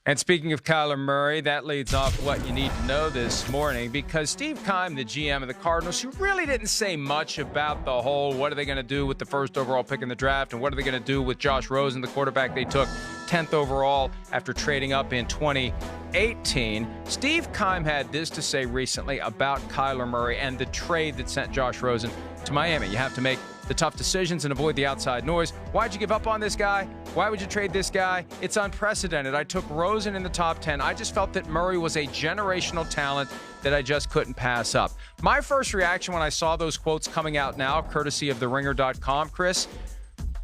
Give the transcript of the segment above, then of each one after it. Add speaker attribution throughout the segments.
Speaker 1: And speaking of Kyler Murray, that leads off what you need to know this morning, because Steve Keim, the GM of the Cardinals, who really didn't say much about the whole what are they going to do with the first overall pick in the draft and what are they going to do with Josh Rosen, the quarterback they took 10th overall after trading up in 2018. Steve Keim had this to say recently about Kyler Murray and the trade that sent Josh Rosen to Miami. You have to make the tough decisions and avoid the outside noise. Why'd you give up on this guy? Why would you trade this guy? It's unprecedented. I took Rosen in the top 10. I just felt that Murray was a generational talent that I just couldn't pass up. My first reaction when I saw those quotes coming out now, courtesy of theringer.com, Chris,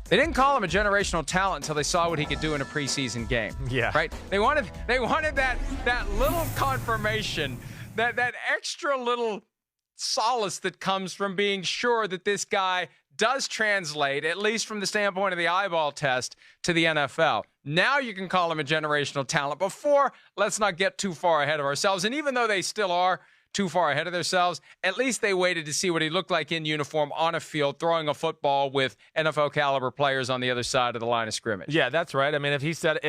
Speaker 1: they didn't call him a generational talent until they saw what he could do in a preseason game.
Speaker 2: Yeah.
Speaker 1: Right? They wanted that little confirmation, that extra little solace that comes from being sure that this guy does translate, at least from the standpoint of the eyeball test, to the NFL. Now you can call him a generational talent. Before, let's not get too far ahead of ourselves. And even though they still are too far ahead of themselves, at least they waited to see what he looked like in uniform on a field, throwing a football with NFL caliber players on the other side of the line of scrimmage.
Speaker 2: Yeah, that's right. I mean, if he said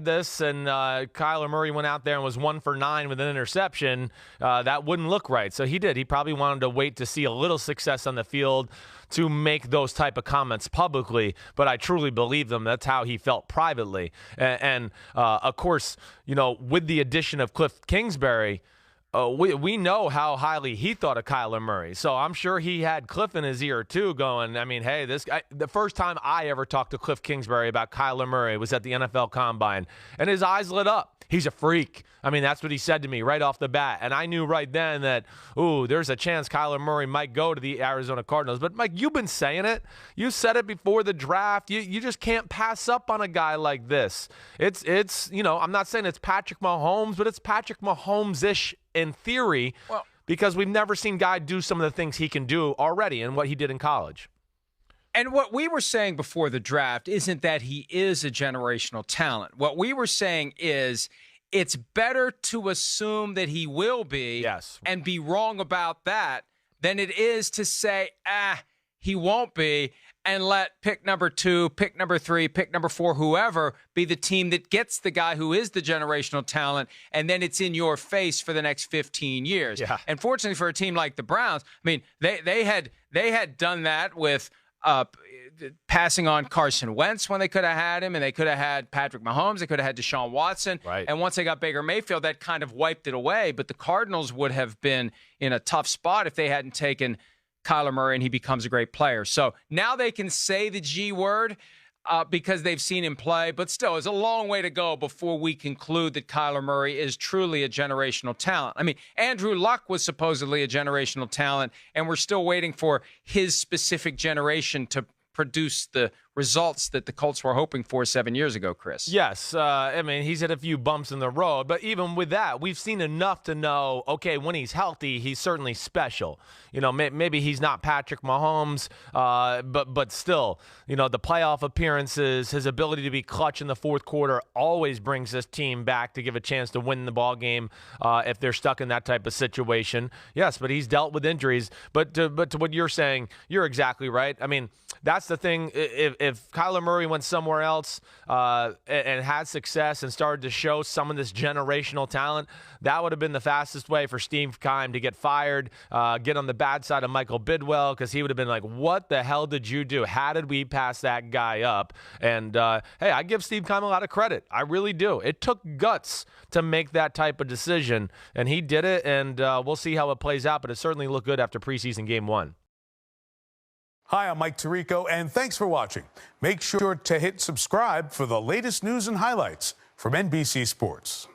Speaker 2: this and Kyler Murray went out there and was 1 for 9 with an interception, that wouldn't look right. So he did. He probably wanted to wait to see a little success on the field to make those type of comments publicly, but I truly believe them. That's how he felt privately. And of course, with the addition of Cliff Kingsbury, we know how highly he thought of Kyler Murray. So I'm sure he had Cliff in his ear, too, going, I mean, hey, this guy, the first time I ever talked to Cliff Kingsbury about Kyler Murray was at the NFL Combine, and his eyes lit up. He's a freak. I mean, that's what he said to me right off the bat. And I knew right then that, there's a chance Kyler Murray might go to the Arizona Cardinals. But, Mike, you've been saying it. You said it before the draft. You just can't pass up on a guy like this. It's I'm not saying it's Patrick Mahomes, but it's Patrick Mahomes-ish in theory, because we've never seen guy do some of the things he can do already and what he did in college.
Speaker 1: And what we were saying before the draft isn't that he is a generational talent. What we were saying is it's better to assume that he will be and be wrong about that than it is to say, he won't be, and let pick number 2, pick number 3, pick number 4, whoever, be the team that gets the guy who is the generational talent, and then it's in your face for the next 15 years.
Speaker 2: Yeah.
Speaker 1: And fortunately for a team like the Browns, I mean, they had done that with passing on Carson Wentz when they could have had him, and they could have had Patrick Mahomes, they could have had Deshaun Watson.
Speaker 2: Right.
Speaker 1: And once they got Baker Mayfield, that kind of wiped it away. But the Cardinals would have been in a tough spot if they hadn't taken Kyler Murray and he becomes a great player. So now they can say the G word because they've seen him play, but still, it's a long way to go before we conclude that Kyler Murray is truly a generational talent. I mean, Andrew Luck was supposedly a generational talent, and we're still waiting for his specific generation to produce the results that the Colts were hoping for 7 years ago, Chris.
Speaker 2: Yes. I mean, he's had a few bumps in the road, but even with that, we've seen enough to know, okay, when he's healthy, he's certainly special. Maybe he's not Patrick Mahomes, but still, the playoff appearances, his ability to be clutch in the fourth quarter always brings this team back to give a chance to win the ball game if they're stuck in that type of situation. Yes, but he's dealt with injuries. But to what you're saying, you're exactly right. I mean, that's the thing. If Kyler Murray went somewhere else and had success and started to show some of this generational talent, that would have been the fastest way for Steve Keim to get fired, get on the bad side of Michael Bidwell, because he would have been like, what the hell did you do? How did we pass that guy up? And, hey, I give Steve Keim a lot of credit. I really do. It took guts to make that type of decision, and he did it, and we'll see how it plays out, but it certainly looked good after preseason game 1.
Speaker 3: Hi, I'm Mike Tirico, and thanks for watching. Make sure to hit subscribe for the latest news and highlights from NBC Sports.